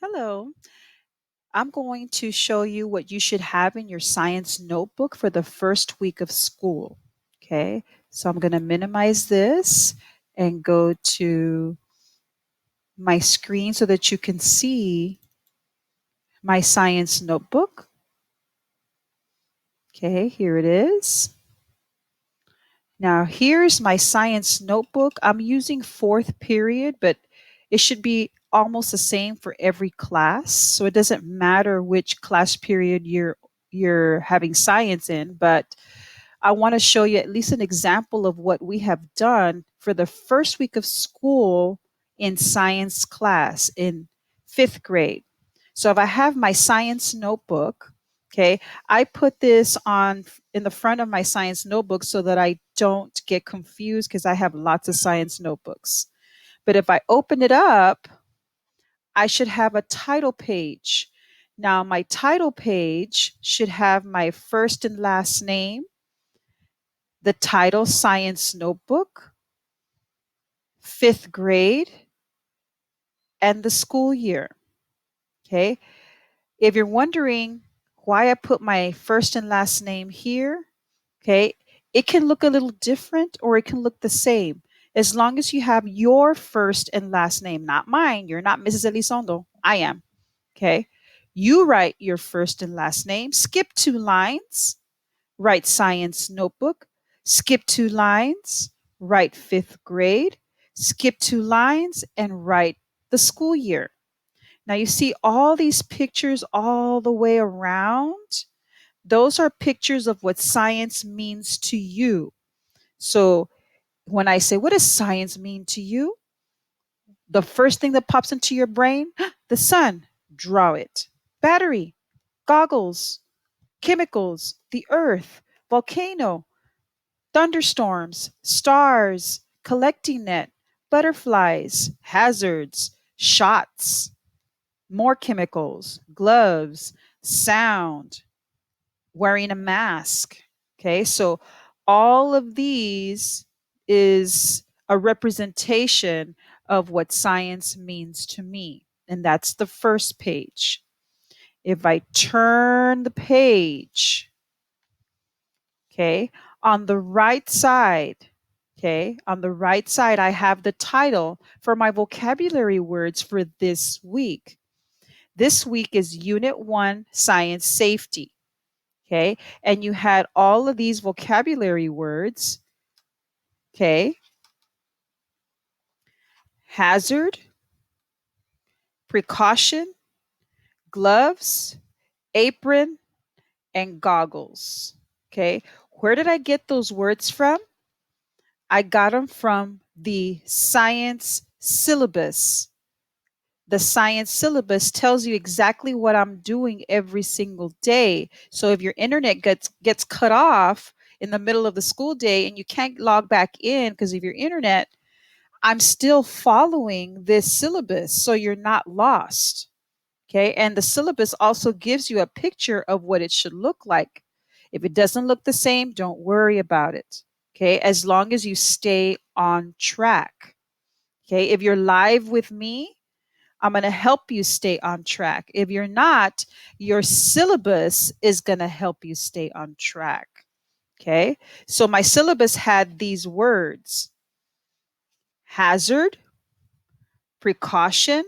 Hello. I'm going to show you what you should have in your science notebook for the first week of school. Okay, so I'm going to minimize this and go to my screen so that you can see my science notebook. Okay, here it is. Now, here's my science notebook. I'm using fourth period, but it should be almost the same for every class. So it doesn't matter which class period you're having science in, but I want to show you at least an example of what we have done for the first week of school in science class in fifth grade. So if I have my science notebook, okay, I put this on in the front of my science notebook so that I don't get confused because I have lots of science notebooks. But if I open it up, I should have a title page. Now, my title page should have my first and last name, the title Science Notebook, fifth grade, and the school year. Okay. If you're wondering why I put my first and last name here, okay, it can look a little different or it can look the same. As long as you have your first and last name, not mine, you're not Mrs. Elizondo, I am. Okay. You write your first and last name, skip 2 lines, write science notebook, skip 2 lines, write fifth grade, skip 2 lines, and write the school year. Now you see all these pictures all the way around. Those are pictures of what science means to you. So when I say, what does science mean to you? The first thing that pops into your brain, the sun, draw it. Battery, goggles, chemicals, the earth, volcano, thunderstorms, stars, collecting net, butterflies, hazards, shots, more chemicals, gloves, sound, wearing a mask. Okay, so all of these is a representation of what science means to me. And that's the first page. If I turn the page, okay, on the right side, okay, on the right side, I have the title for my vocabulary words for this week. This week is Unit 1, Science Safety. Okay. And you had all of these vocabulary words. Okay. Hazard, precaution, gloves, apron, and goggles. Okay. Where did I get those words from? I got them from the science syllabus. The science syllabus tells you exactly what I'm doing every single day. So if your internet gets cut off in the middle of the school day and you can't log back in because of your internet, I'm still following this syllabus so you're not lost. Okay? And the syllabus also gives you a picture of what it should look like. If it doesn't look the same, don't worry about it. Okay? As long as you stay on track. Okay? If you're live with me, I'm going to help you stay on track. If you're not, your syllabus is going to help you stay on track. Okay. So my syllabus had these words: hazard, precaution,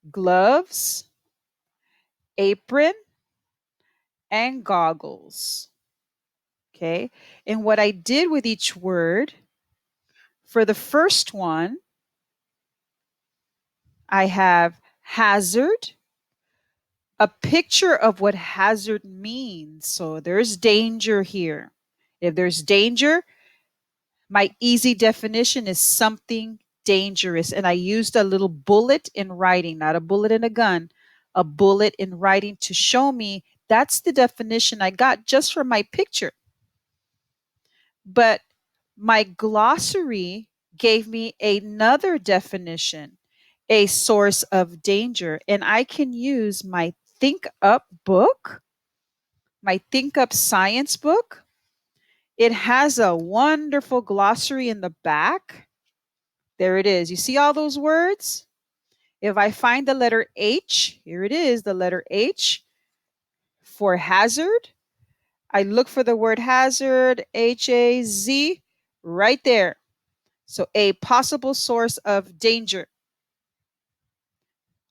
gloves, apron, and goggles. Okay. And what I did with each word, for the first one, I have hazard, a picture of what hazard means. So there's danger here. If there's danger, my easy definition is something dangerous. And I used a little bullet in writing, not a bullet in a gun, a bullet in writing to show me that's the definition I got just from my picture. But my glossary gave me another definition, a source of danger. And I can use my Think Up book, my Think Up science book. It has a wonderful glossary in the back. There it is. You see all those words? If I find the letter H, here it is, the letter H for hazard. I look for the word hazard, H-A-Z, right there. So a possible source of danger.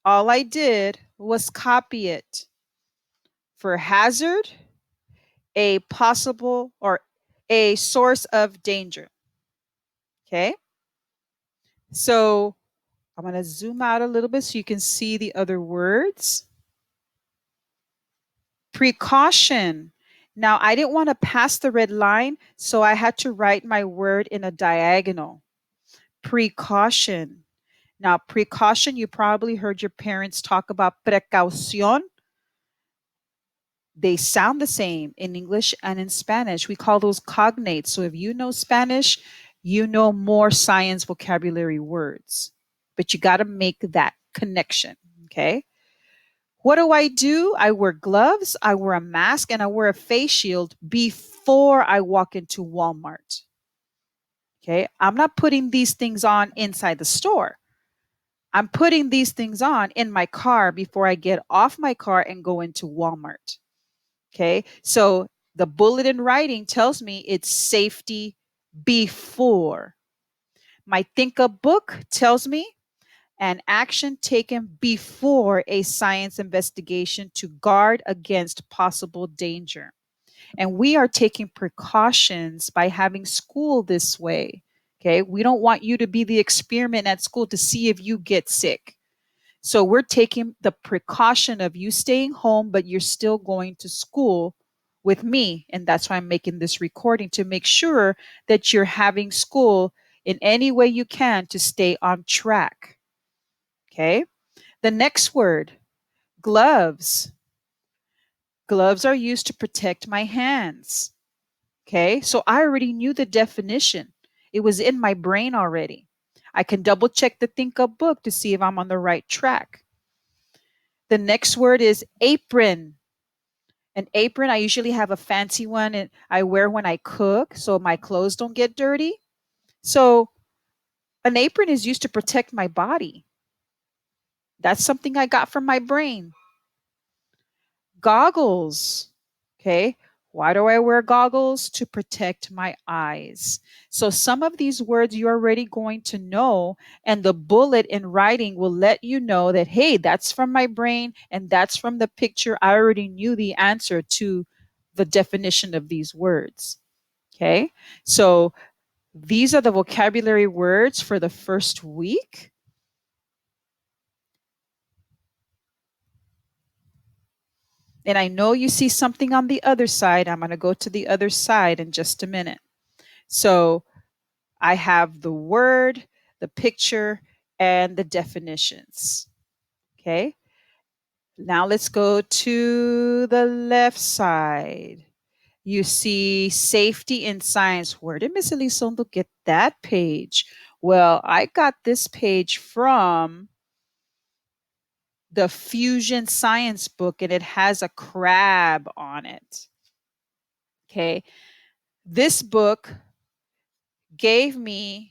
All I did was copy it. For hazard, a possible or a source of danger. Okay. So I'm going to zoom out a little bit so you can see the other words. Precaution. Now, I didn't want to pass the red line, so I had to write my word in a diagonal. Precaution. Now, precaution, you probably heard your parents talk about precaución. They sound the same in English and in Spanish. We call those cognates. So if you know Spanish, you know more science vocabulary words, but you got to make that connection. Okay. What do? I wear gloves, I wear a mask, and I wear a face shield before I walk into Walmart. Okay. I'm not putting these things on inside the store. I'm putting these things on in my car before I get off my car and go into Walmart. Okay. So the bullet in writing tells me it's safety before. My Think Up book tells me an action taken before a science investigation to guard against possible danger. And we are taking precautions by having school this way. Okay. We don't want you to be the experiment at school to see if you get sick. So we're taking the precaution of you staying home, but you're still going to school with me. And that's why I'm making this recording to make sure that you're having school in any way you can to stay on track. Okay. The next word, gloves. Gloves are used to protect my hands. Okay. So I already knew the definition, it was in my brain already. I can double check the Think Up book to see if I'm on the right track. The next word is apron. An apron, I usually have a fancy one and I wear when I cook so my clothes don't get dirty. So an apron is used to protect my body. That's something I got from my brain. Goggles. Okay. Why do I wear goggles? To protect my eyes. So some of these words you're already going to know, and the bullet in writing will let you know that, hey, that's from my brain and that's from the picture. I already knew the answer to the definition of these words. Okay. So these are the vocabulary words for the first week. And I know you see something on the other side. I'm going to go to the other side in just a minute. So I have the word, the picture, and the definitions. Okay. Now let's go to the left side. You see safety in science. Where did Miss Elizondo get that page? Well, I got this page from the Fusion Science book, and it has a crab on it. Okay. This book gave me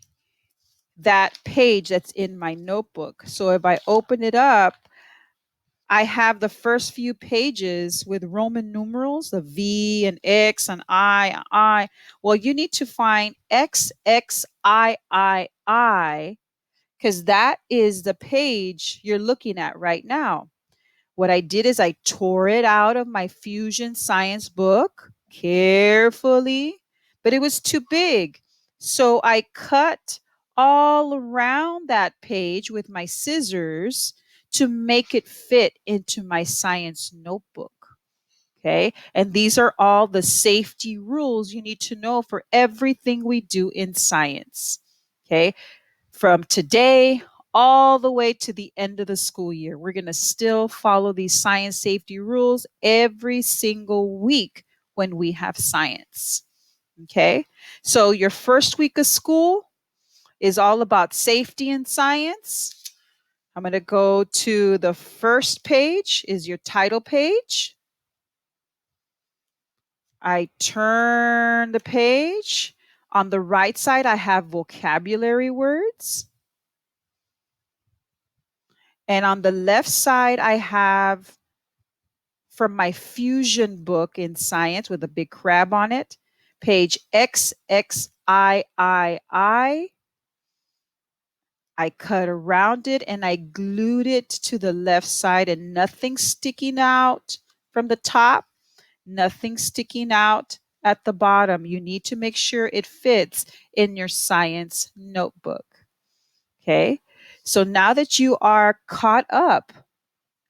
that page that's in my notebook. So if I open it up, I have the first few pages with Roman numerals, the V and X and I. Well, you need to find XXIII because that is the page you're looking at right now. What I did is I tore it out of my Fusion Science book carefully, but it was too big. So I cut all around that page with my scissors to make it fit into my science notebook. Okay. And these are all the safety rules you need to know for everything we do in science. Okay. From today all the way to the end of the school year, we're going to still follow these science safety rules every single week when we have science. Okay. So your first week of school is all about safety and science. I'm going to go to the first page is your title page. I turn the page. On the right side, I have vocabulary words. And on the left side, I have from my fusion book in science with a big crab on it, page XXIII. I cut around it and I glued it to the left side, and nothing sticking out from the top, nothing sticking out at the bottom. You need to make sure it fits in your science notebook. Okay. So now that you are caught up,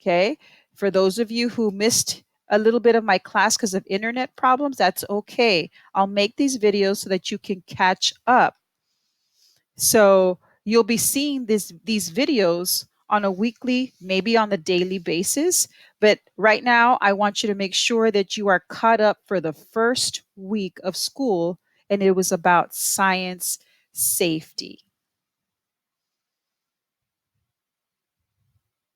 okay, for those of you who missed a little bit of my class because of internet problems, that's okay. I'll make these videos so that you can catch up. So you'll be seeing these videos on a weekly, maybe on a daily basis. But right now, I want you to make sure that you are caught up for the first week of school, and it was about science safety.